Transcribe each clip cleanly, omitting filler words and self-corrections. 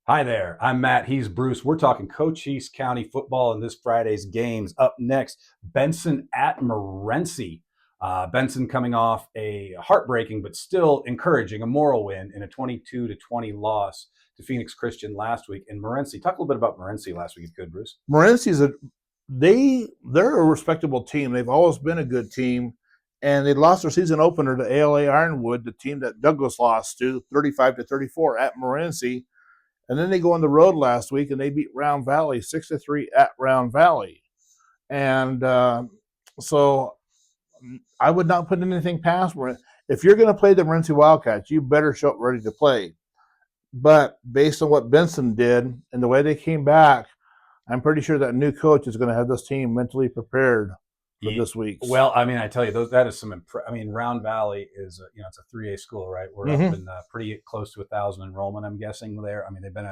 Hi there. I'm Matt. He's Bruce. We're talking Cochise County football in this Friday's games. Up next, Benson at Morenci. Benson coming off a heartbreaking but still encouraging, a moral win in a 22-20 loss to Phoenix Christian last week. And Morenci, talk a little bit about Morenci last week, if you could, Bruce. Morenci's they're a respectable team. They've always been a good team, and they lost their season opener to ALA Ironwood, the team that Douglas lost to 35-34 at Morenci. And then they go on the road last week and they beat Round Valley 6-3 at Round Valley. And so I would not put anything past Morenci. If you're going to play the Morenci Wildcats, you better show up ready to play. But based on what Benson did and the way they came back, I'm pretty sure that new coach is going to have this team mentally prepared for this week. Well, I mean, I tell you, that is some. I mean, Round Valley is, it's a 3A school, right? We're up in pretty close to 1,000 enrollment, I'm guessing there. I mean, they've been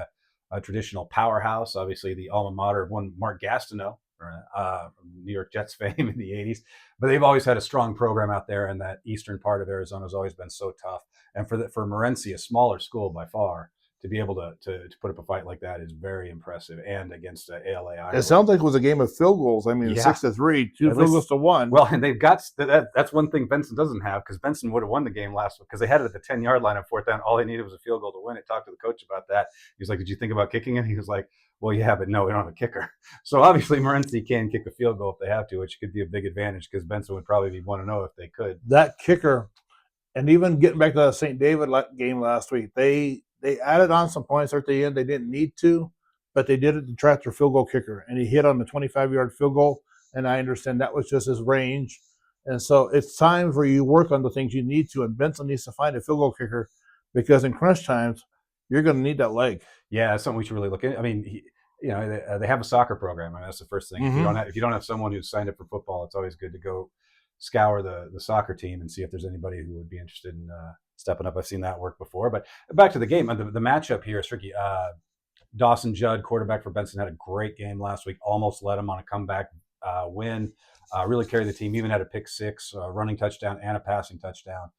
a traditional powerhouse, obviously the alma mater of one Mark Gastineau, New York Jets fame in the 80s. But they've always had a strong program out there, and that eastern part of Arizona has always been so tough. And for Morenci, a smaller school by far, to be able to put up a fight like that is very impressive, and against ALA Iowa. It sounds like it was a game of field goals. I mean, 6-3, two field goals to one. Well, and they've got that's one thing Benson doesn't have, because Benson would have won the game last week because they had it at the 10-yard line on fourth down. All they needed was a field goal to win it. Talked to the coach about that. He was like, "Did you think about kicking it?" He was like, "Well, yeah, but no, we don't have a kicker." So obviously, Morenci can kick a field goal if they have to, which could be a big advantage because Benson would probably want to know if they could. That kicker, and even getting back to the St. David game last week, they added on some points at the end. They didn't need to, but they did it to track their field goal kicker, and he hit on the 25-yard field goal, and I understand that was just his range. And so it's time for you to work on the things you need to, and Benson needs to find a field goal kicker because in crunch times, you're going to need that leg. Yeah, that's something we should really look at. I mean, they have a soccer program, and that's the first thing. If you don't have someone who's signed up for football, it's always good to go scour the soccer team and see if there's anybody who would be interested in stepping up. I've seen that work before. But back to the game, the matchup here is tricky. Dawson Judd, quarterback for Benson, had a great game last week. Almost led him on a comeback win. Really carried the team. Even had a pick six, running touchdown, and a passing touchdown.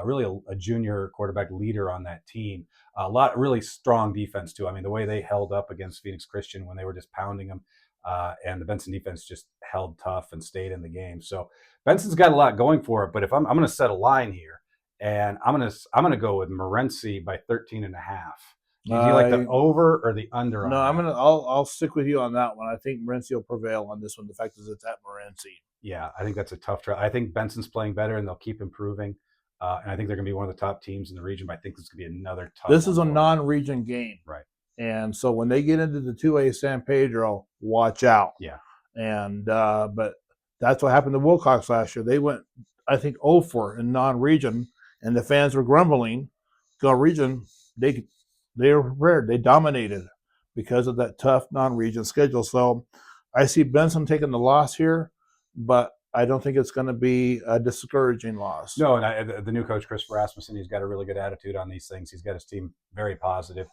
Really a junior quarterback leader on that team. A lot really strong defense too. I mean, the way they held up against Phoenix Christian when they were just pounding them, and the Benson defense just held tough and stayed in the game. So Benson's got a lot going for it. But if I'm going to set a line here, and I'm going to go with Morenci by 13.5. Do you like the over or the under? No, I'll stick with you on that one. I think Morenci will prevail on this one. The fact is, it's at Morenci. Yeah, I think that's a tough try. I think Benson's playing better, and they'll keep improving. And I think they're going to be one of the top teams in the region. But I think this could be another tough. This is a non-region game, right? And so when they get into the 2A San Pedro, watch out. Yeah. And but that's what happened to Wilcox last year. They went, I think, 0-4 in non-region, and the fans were grumbling. Go region, they were prepared. They dominated because of that tough non-region schedule. So I see Benson taking the loss here, but I don't think it's going to be a discouraging loss. No, and the new coach, Chris Rasmussen, he's got a really good attitude on these things. He's got his team very positive.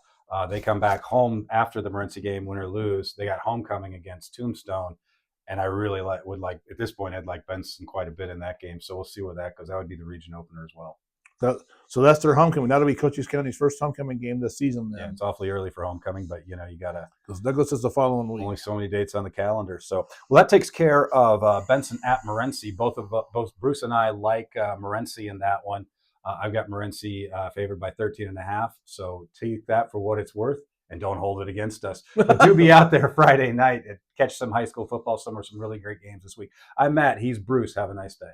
They come back home after the Morenci game, win or lose. They got homecoming against Tombstone, and I really would like at this point, I'd like Benson quite a bit in that game. So we'll see where that goes. That would be the region opener as well. So that's their homecoming. That'll be Cochise County's first homecoming game this season. Then. Yeah, it's awfully early for homecoming, but you gotta. Because Douglas is the following week. Only so many dates on the calendar. So well, that takes care of Benson at Morenci. Both Bruce and I like Morenci in that one. I've got Morenci favored by 13.5. So take that for what it's worth, and don't hold it against us. But do be out there Friday night and catch some high school football. Some really great games this week. I'm Matt. He's Bruce. Have a nice day.